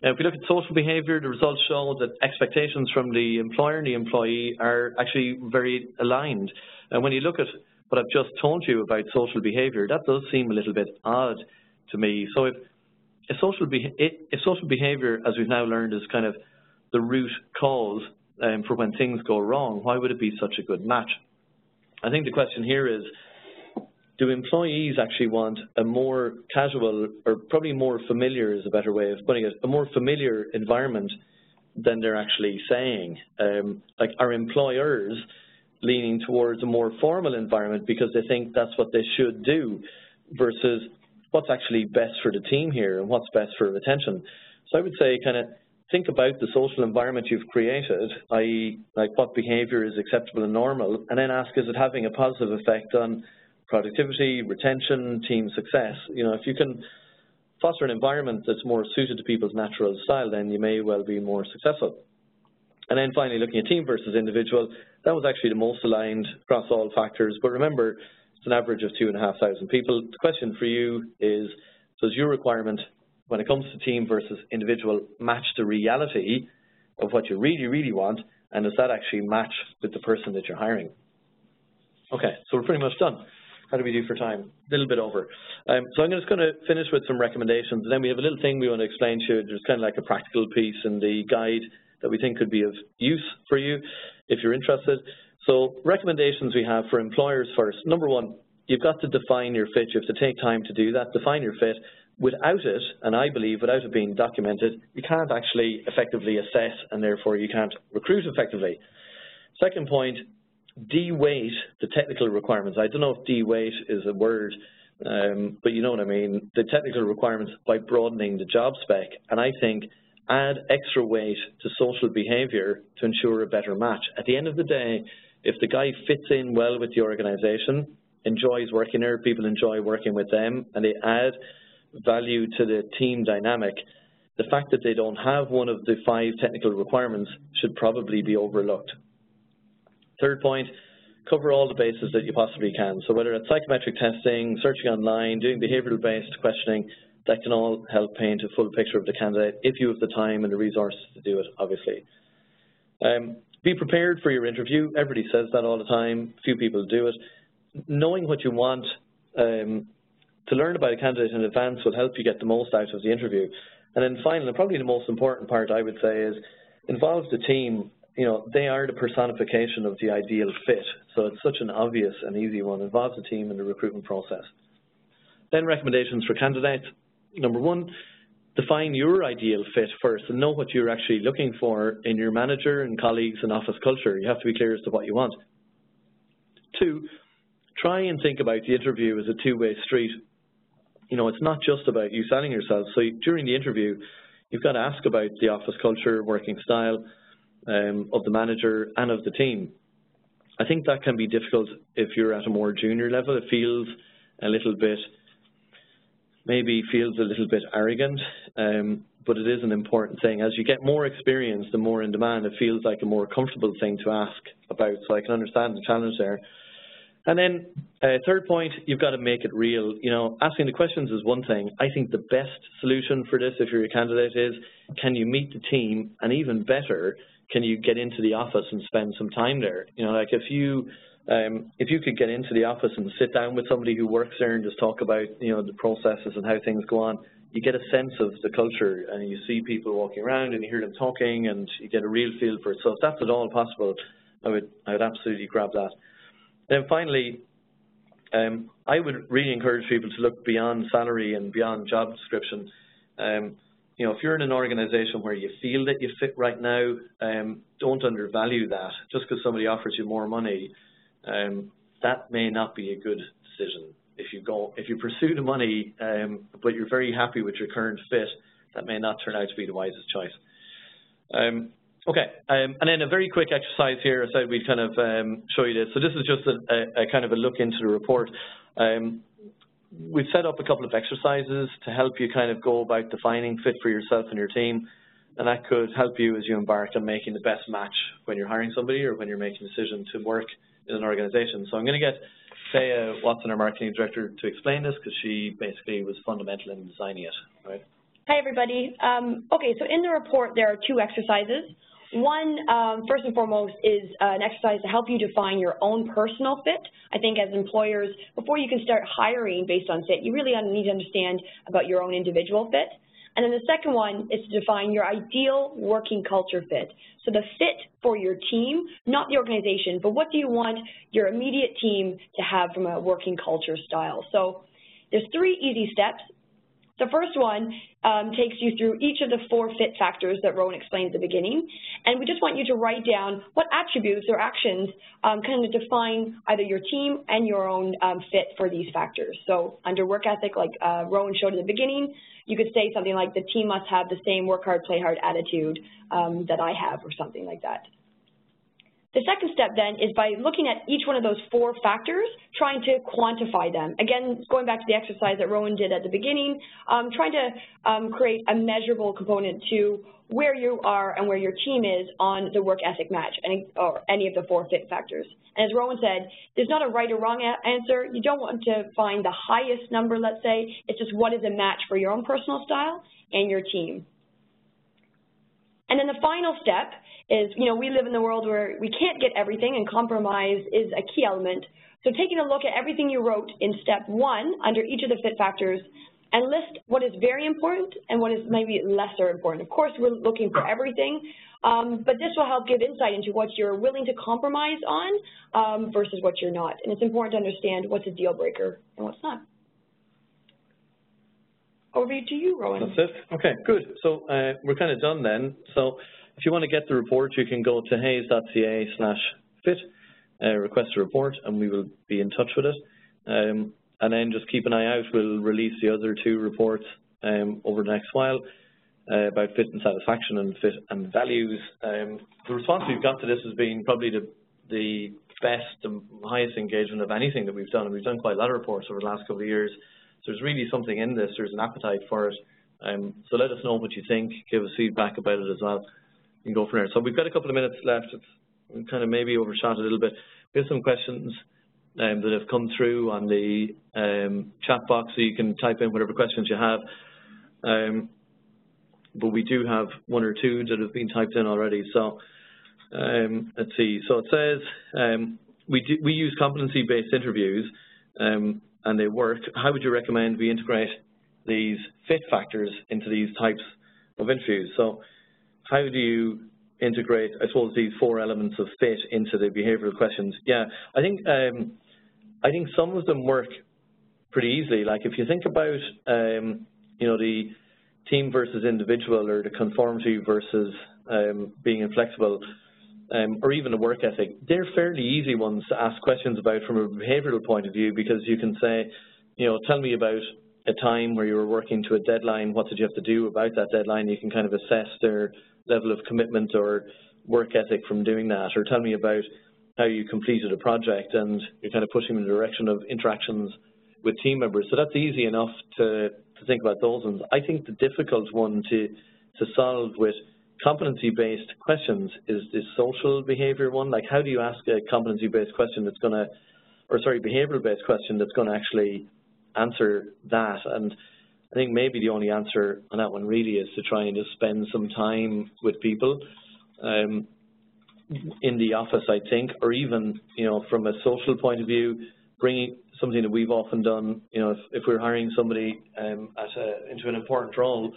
Now, if we look at social behaviour, the results show that expectations from the employer and the employee are actually very aligned. And when you look at what I've just told you about social behaviour, that does seem a little bit odd to me. So if social behaviour, as we've now learned, is kind of the root cause for when things go wrong, why would it be such a good match? I think the question here is, do employees actually want a more casual, or probably more familiar is a better way of putting it, a more familiar environment than they're actually saying? Like, are employers leaning towards a more formal environment because they think that's what they should do versus what's actually best for the team here and what's best for retention? So I would say kind of think about the social environment you've created, i.e. like what behaviour is acceptable and normal, and then ask, is it having a positive effect on productivity, retention, team success? You know, if you can foster an environment that's more suited to people's natural style, then you may well be more successful. And then finally, looking at team versus individual, that was actually the most aligned across all factors. But remember, It's an average of 2,500 people. The question for you is, does your requirement, when it comes to team versus individual, match the reality of what you really, really want, and does that actually match with the person that you're hiring? Okay, so we're pretty much done. How do we do for time? A little bit over. So I'm just going to finish with some recommendations, and then we have a little thing we want to explain to you. There's kind of like a practical piece in the guide that we think could be of use for you if you're interested. So recommendations we have for employers first. Number one, you've got to define your fit. You have to take time to do that, define your fit. Without it, and I believe without it being documented, you can't actually effectively assess, and therefore you can't recruit effectively. Second point, de-weight the technical requirements. I don't know if de-weight is a word, but you know what I mean. The technical requirements by broadening the job spec, and I think add extra weight to social behaviour to ensure a better match. At the end of the day, if the guy fits in well with the organisation, enjoys working there, people enjoy working with them, and they add value to the team dynamic, the fact that they don't have one of the 5 technical requirements should probably be overlooked. Third point, cover all the bases that you possibly can. So whether it's psychometric testing, searching online, doing behavioural-based questioning, that can all help paint a full picture of the candidate if you have the time and the resources to do it, obviously. Be prepared for your interview. Everybody says that all the time. Few people do it. Knowing what you want to learn about a candidate in advance will help you get the most out of the interview. And then finally, probably the most important part I would say is involve the team. You know, they are the personification of the ideal fit. So it's such an obvious and easy one. Involve the team in the recruitment process. Then recommendations for candidates. Number one, define your ideal fit first and know what you're actually looking for in your manager and colleagues and office culture. You have to be clear as to what you want. 2, try and think about the interview as a two-way street. You know, it's not just about you selling yourself. So during the interview, you've got to ask about the office culture, working style of the manager and of the team. I think that can be difficult if you're at a more junior level. It feels a little bit, maybe feels a little bit arrogant, but it is an important thing. As you get more experience, the more in demand, it feels like a more comfortable thing to ask about. So I can understand the challenge there. And then third point, you've got to make it real. You know, asking the questions is one thing. I think the best solution for this, if you're a candidate, is can you meet the team? And even better, can you get into the office and spend some time there? You know, like if you could get into the office and sit down with somebody who works there and just talk about, you know, the processes and how things go on, you get a sense of the culture and you see people walking around and you hear them talking and you get a real feel for it. So if that's at all possible, I would absolutely grab that. And then finally, I would really encourage people to look beyond salary and beyond job description. You know, if you're in an organization where you feel that you fit right now, don't undervalue that. Just because somebody offers you more money, that may not be a good decision. If you pursue the money, but you're very happy with your current fit, that may not turn out to be the wisest choice. Okay, and then a very quick exercise here. I said we'd kind of show you this. So this is just a kind of a look into the report. We've set up a couple of exercises to help you kind of go about defining fit for yourself and your team, and that could help you as you embark on making the best match when you're hiring somebody or when you're making a decision to work in an organization. So I'm going to get Thea Watson, our marketing director, to explain this because she basically was fundamental in designing it. Right? Hi, everybody. Okay, so in the report there are 2 exercises. One, first and foremost, is an exercise to help you define your own personal fit. I think as employers, before you can start hiring based on fit, you really need to understand about your own individual fit. And then the second one is to define your ideal working culture fit. So the fit for your team, not the organization, but what do you want your immediate team to have from a working culture style? So there's 3 easy steps. The first one takes you through each of the 4 fit factors that Rowan explained at the beginning, and we just want you to write down what attributes or actions kind of define either your team and your own fit for these factors. So under work ethic, like Rowan showed at the beginning, you could say something like the team must have the same work hard, play hard attitude that I have, or something like that. The second step then is by looking at each one of those 4 factors, trying to quantify them. Again, going back to the exercise that Rowan did at the beginning, trying to create a measurable component to where you are and where your team is on the work ethic match, or any of the 4 fit factors. And as Rowan said, there's not a right or wrong answer. You don't want to find the highest number, let's say. It's just what is a match for your own personal style and your team. And then the final step is, we live in the world where we can't get everything, and compromise is a key element. So taking a look at everything you wrote in step 1 under each of the fit factors, and list what is very important and what is maybe lesser important. Of course, we're looking for everything, but this will help give insight into what you're willing to compromise on versus what you're not. And it's important to understand what's a deal breaker and what's not. Over to you, Rowan. That's it. Okay, good. So we're kind of done then. So if you want to get the report, you can go to hayes.ca/fit, request a report, and we will be in touch with it. And then just keep an eye out. We'll release the other 2 reports over the next while about fit and satisfaction and fit and values. The response we've got to this has been probably the best and highest engagement of anything that we've done. And we've done quite a lot of reports over the last couple of years. So there's really something in this. There's an appetite for it. So let us know what you think. Give us feedback about it as well. You can go from there. So we've got a couple of minutes left. It's kind of maybe overshot a little bit. We have some questions that have come through on the chat box, so you can type in whatever questions you have. But we do have 1 or 2 that have been typed in already. So let's see. So it says we use competency-based interviews, and they work. How would you recommend we integrate these fit factors into these types of interviews? So how do you integrate, I suppose, these 4 elements of fit into the behavioral questions? Yeah, I think some of them work pretty easily. Like if you think about, the team versus individual, or the conformity versus being inflexible, or even a work ethic, they're fairly easy ones to ask questions about from a behavioral point of view, because you can say, tell me about a time where you were working to a deadline, what did you have to do about that deadline? You can kind of assess their level of commitment or work ethic from doing that, or tell me about how you completed a project, and you're kind of pushing in the direction of interactions with team members. So that's easy enough to think about those ones. I think the difficult one to solve with competency-based questions is the social behavior one. Like, how do you ask a competency-based question that's going to, or sorry, behavioral-based question that's going to actually answer that? And I think maybe the only answer on that one really is to try and just spend some time with people in the office, I think, or even, from a social point of view, bringing something that we've often done, if we're hiring somebody into an important role,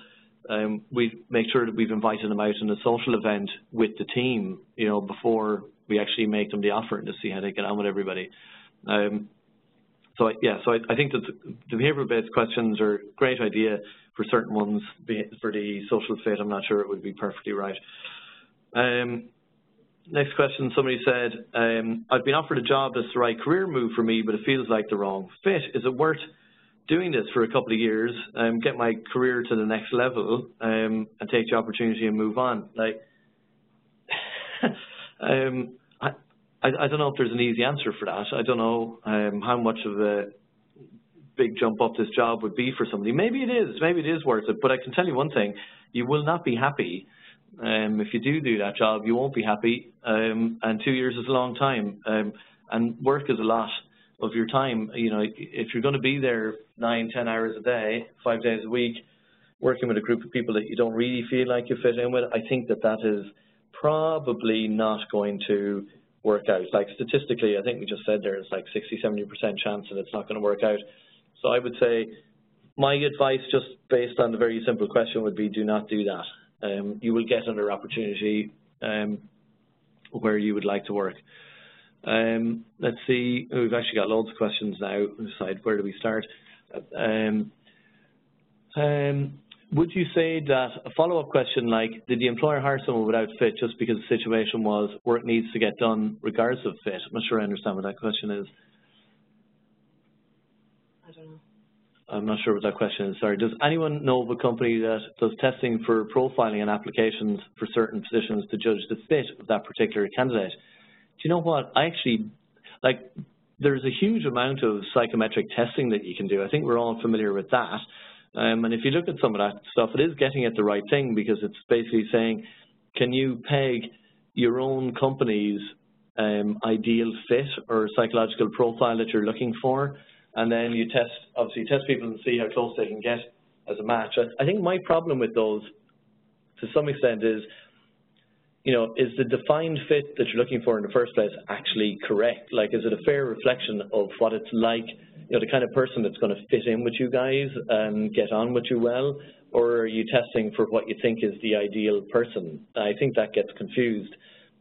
we make sure that we've invited them out in a social event with the team, before we actually make them the offer, and to see how they get on with everybody. So I think that the behavioral-based questions are a great idea for certain ones. For the social fit, I'm not sure it would be perfectly right. Next question, somebody said, I've been offered a job that's the right career move for me, but it feels like the wrong fit. Is it worth doing this for a couple of years, get my career to the next level, and take the opportunity and move on? Like, I don't know if there's an easy answer for that. I don't know how much of a big jump up this job would be for somebody. Maybe it is. Maybe it is worth it. But I can tell you one thing: you will not be happy. If you do that job, you won't be happy. And 2 years is a long time. And work is a lot of your time. If you're going to be there 9, 10 hours a day, 5 days a week, working with a group of people that you don't really feel like you fit in with, I think that is probably not going to work out. Like, statistically, I think we just said there's like 60–70% chance that it's not going to work out. So I would say my advice, just based on the very simple question, would be do not do that. You will get another opportunity where you would like to work. Let's see, we've actually got loads of questions now. We'll decide where do we start. Would you say that a follow-up question like, did the employer hire someone without fit just because the situation was work needs to get done regardless of fit? I'm not sure I understand what that question is. I don't know. I'm not sure what that question is, sorry. Does anyone know of a company that does testing for profiling and applications for certain positions to judge the fit of that particular candidate? you know what? I actually, like, there's a huge amount of psychometric testing that you can do. I think we're all familiar with that. And if you look at some of that stuff, it is getting at the right thing, because it's basically saying, can you peg your own company's ideal fit or psychological profile that you're looking for? And then you obviously test people and see how close they can get as a match. I think my problem with those, to some extent, is, is the defined fit that you're looking for in the first place actually correct? Like, is it a fair reflection of what it's like, the kind of person that's going to fit in with you guys and get on with you well? Or are you testing for what you think is the ideal person? I think that gets confused.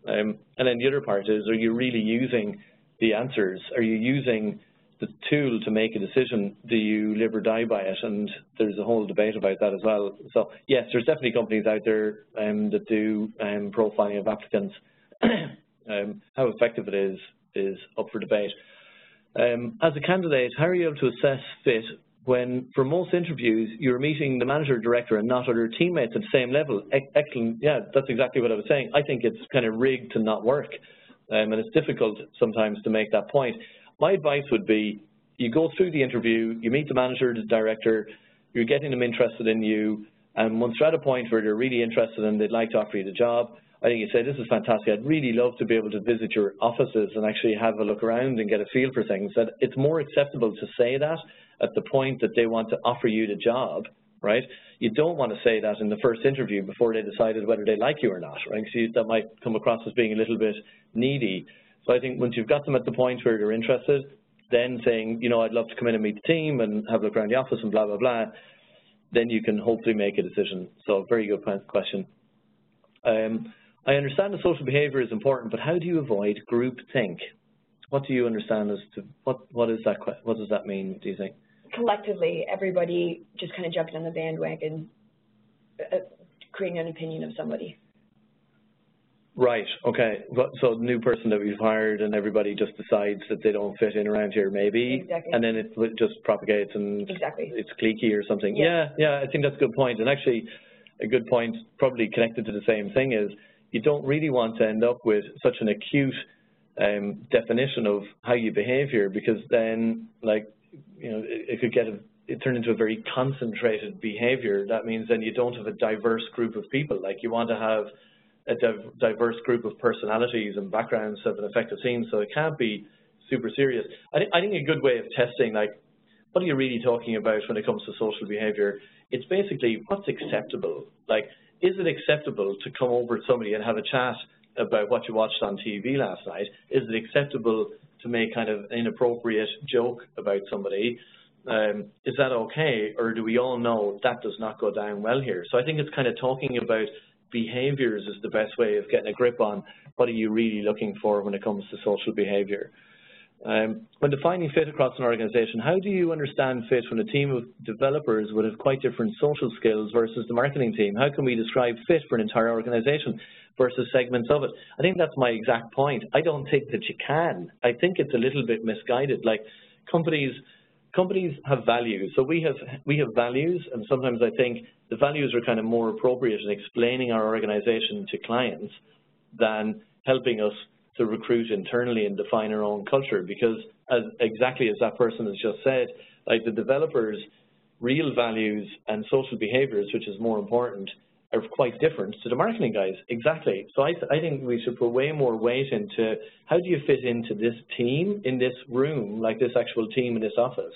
And then the other part is, are you really using the answers? Are you using the tool to make a decision? Do you live or die by it? And there's a whole debate about that as well. So yes, there's definitely companies out there that do profiling of applicants. How effective it is up for debate. As a candidate, how are you able to assess fit when, for most interviews, you're meeting the manager, director, and not other teammates at the same level? Excellent. Yeah, that's exactly what I was saying. I think it's kind of rigged to not work, and it's difficult sometimes to make that point. My advice would be, you go through the interview, you meet the manager, the director, you're getting them interested in you, and once they're at a point where they're really interested and they'd like to offer you the job, I think you say, this is fantastic, I'd really love to be able to visit your offices and actually have a look around and get a feel for things. That it's more acceptable to say that at the point that they want to offer you the job, right? You don't want to say that in the first interview before they decided whether they like you or not, right? So that might come across as being a little bit needy. So I think once you've got them at the point where they're interested, then saying, I'd love to come in and meet the team and have a look around the office and blah, blah, blah, then you can hopefully make a decision. So very good question. I understand that social behavior is important, but how do you avoid groupthink? What do you understand as to, what is that? What does that mean, do you think? Collectively, everybody just kind of jumping on the bandwagon, creating an opinion of somebody. Right, okay. So the new person that we've hired and everybody just decides that they don't fit in around here, maybe, exactly. And then it just propagates and exactly. It's cliquey or something. Yeah, I think that's a good point. And actually, a good point probably connected to the same thing is, you don't really want to end up with such an acute definition of how you behave here, because then, it could it turn into a very concentrated behavior. That means then you don't have a diverse group of people. Like, you want to have a diverse group of personalities and backgrounds to have an effective team, so it can't be super serious. I think a good way of testing, what are you really talking about when it comes to social behavior? It's basically, what's acceptable? Is it acceptable to come over to somebody and have a chat about what you watched on TV last night? Is it acceptable to make kind of an inappropriate joke about somebody? Is that okay? Or do we all know that does not go down well here? So I think it's kind of talking about behaviors is the best way of getting a grip on what are you really looking for when it comes to social behavior. When defining fit across an organization, how do you understand fit when a team of developers would have quite different social skills versus the marketing team? How can we describe fit for an entire organization versus segments of it? I think that's my exact point. I don't think that you can. I think it's a little bit misguided. Companies have values. So we have values, and sometimes I think the values are kind of more appropriate in explaining our organization to clients than helping us to recruit internally and define our own culture, because exactly as that person has just said, the developers' real values and social behaviors, which is more important, are quite different to the marketing guys. Exactly. So I think we should put way more weight into how do you fit into this team in this room, this actual team in this office,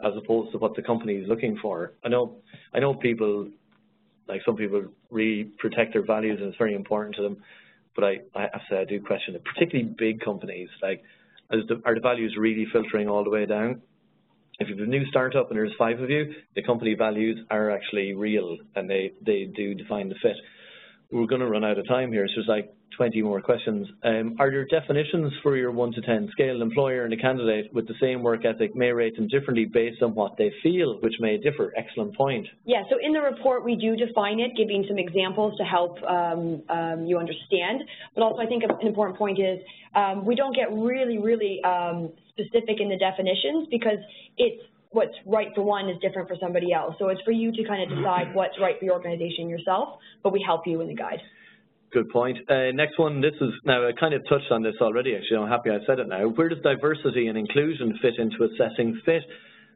as opposed to what the company is looking for. I know people, some people really protect their values and it's very important to them. But I have to say, I do question it, particularly big companies. Are the values really filtering all the way down? If you have a new startup and there's 5 of you, the company values are actually real and they do define the fit. We're going to run out of time here, so there's 20 more questions. Are there definitions for your 1 to 10 scale? An employer and a candidate with the same work ethic may rate them differently based on what they feel, which may differ. Excellent point. Yeah, so in the report we do define it, giving some examples to help you understand. But also I think an important point is we don't get really specific in the definitions, because it's what's right for one is different for somebody else. So it's for you to kind of decide what's right for your organization yourself, but we help you in the guide. Good point. Next one, this is, now I kind of touched on this already actually, I'm happy I said it now. Where does diversity and inclusion fit into assessing fit?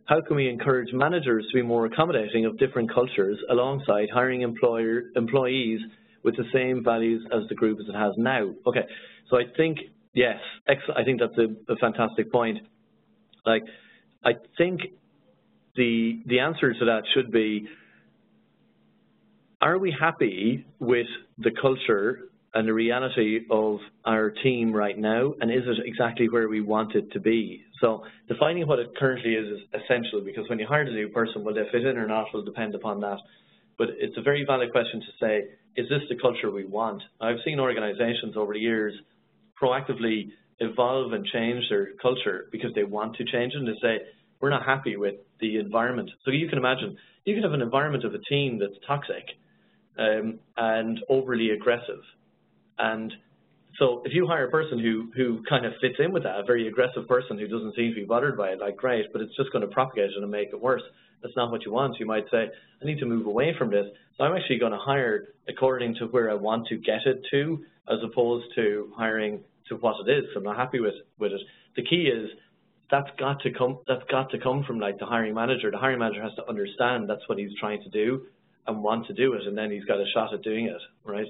How can we encourage managers to be more accommodating of different cultures alongside hiring employees with the same values as the group as it has now? Okay, so I think, yes, I think that's a fantastic point. Like, I think the answer to that should be, are we happy with the culture and the reality of our team right now, and is it exactly where we want it to be? So defining what it currently is essential, because when you hire a new person, will they fit in or not will depend upon that. But it's a very valid question to say, is this the culture we want? I've seen organizations over the years proactively evolve and change their culture because they want to change it, and they say, we're not happy with the environment. So you can imagine, you can have an environment of a team that's toxic and overly aggressive. And so if you hire a person who kind of fits in with that, a very aggressive person who doesn't seem to be bothered by it, like, great, but it's just going to propagate it and make it worse. That's not what you want. You might say, I need to move away from this. So I'm actually going to hire according to where I want to get it to, as opposed to hiring to what it is. So I'm not happy with it. The key is that's got to come from like the hiring manager. The hiring manager has to understand that's what he's trying to do and want to do it, and then he's got a shot at doing it, right?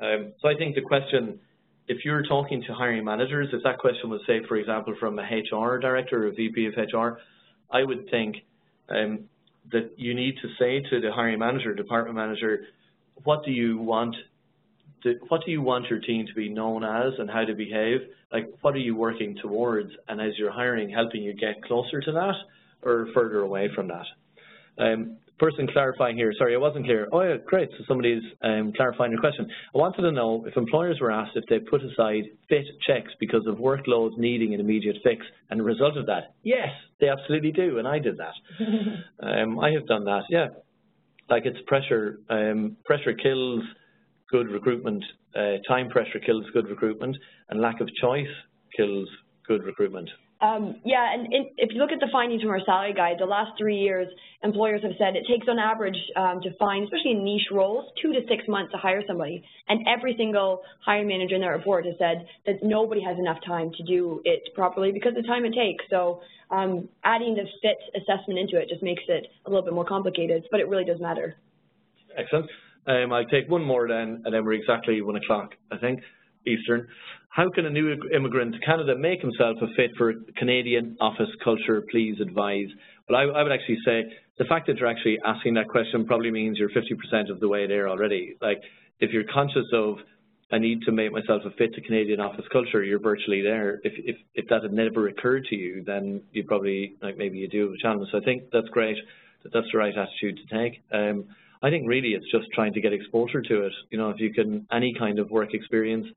So I think the question, if you're talking to hiring managers, if that question was, say, for example, from a HR director or a VP of HR, I would think that you need to say to the hiring manager, department manager, what do you want your team to be known as and how to behave? Like, what are you working towards? And as you're hiring, helping you get closer to that or further away from that? Person clarifying here, sorry, I wasn't clear. Oh yeah, great, so somebody's clarifying your question. I wanted to know if employers were asked if they put aside fit checks because of workloads needing an immediate fix, and the result of that, yes, they absolutely do, and I did that. I have done that, yeah. Like, it's pressure kills good recruitment, time pressure kills good recruitment, and lack of choice kills good recruitment. Yeah, and if you look at the findings from our salary guide, the last 3 years, employers have said it takes on average to find, especially in niche roles, 2 to 6 months to hire somebody. And every single hiring manager in that report has said that nobody has enough time to do it properly because of the time it takes. So adding the fit assessment into it just makes it a little bit more complicated, but it really does matter. Excellent. I'll take one more then, and then we're exactly 1 o'clock, I think, Eastern. How can a new immigrant to Canada make himself a fit for Canadian office culture? Please advise. Well, I would actually say the fact that you're actually asking that question probably means you're 50% of the way there already. Like, if you're conscious of, I need to make myself a fit to Canadian office culture, you're virtually there. If that had never occurred to you, then you probably, like, maybe you do have a challenge. So I think that's great, that's the right attitude to take. I think really it's just trying to get exposure to it. You know, if you can, any kind of work experience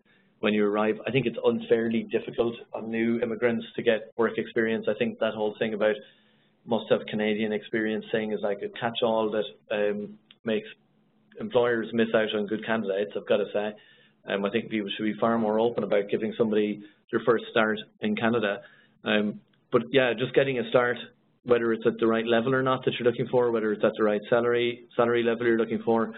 when you arrive. I think it's unfairly difficult on new immigrants to get work experience. I think that whole thing about must have Canadian experience thing is like a catch-all that makes employers miss out on good candidates, I've got to say. I think people should be far more open about giving somebody their first start in Canada. But yeah, just getting a start, whether it's at the right level or not that you're looking for, whether it's at the right salary level you're looking for,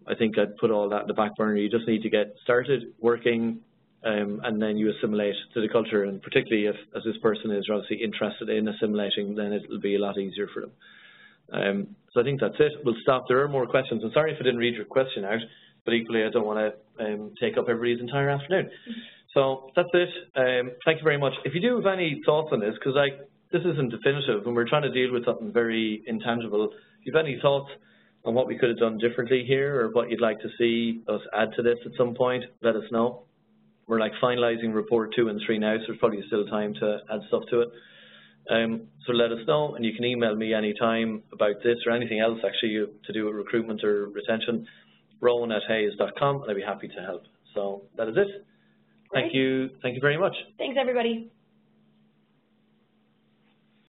I think I'd put all that in the back burner. You just need to get started working, and then you assimilate to the culture. And particularly if, as this person is obviously interested in assimilating, then it'll be a lot easier for them. So I think that's it. We'll stop. There are more questions. I'm sorry if I didn't read your question out, but equally I don't want to take up everybody's entire afternoon. So that's it. Thank you very much. If you do have any thoughts on this, because this isn't definitive and we're trying to deal with something very intangible, if you have any thoughts on what we could have done differently here or what you'd like to see us add to this at some point, let us know. We're like finalizing report 2 and 3 now, so there's probably still time to add stuff to it. So let us know, and you can email me anytime about this or anything else actually to do with recruitment or retention, rowan@hayes.com, and I'd be happy to help. So that is it. Thank you very much. Thanks, everybody.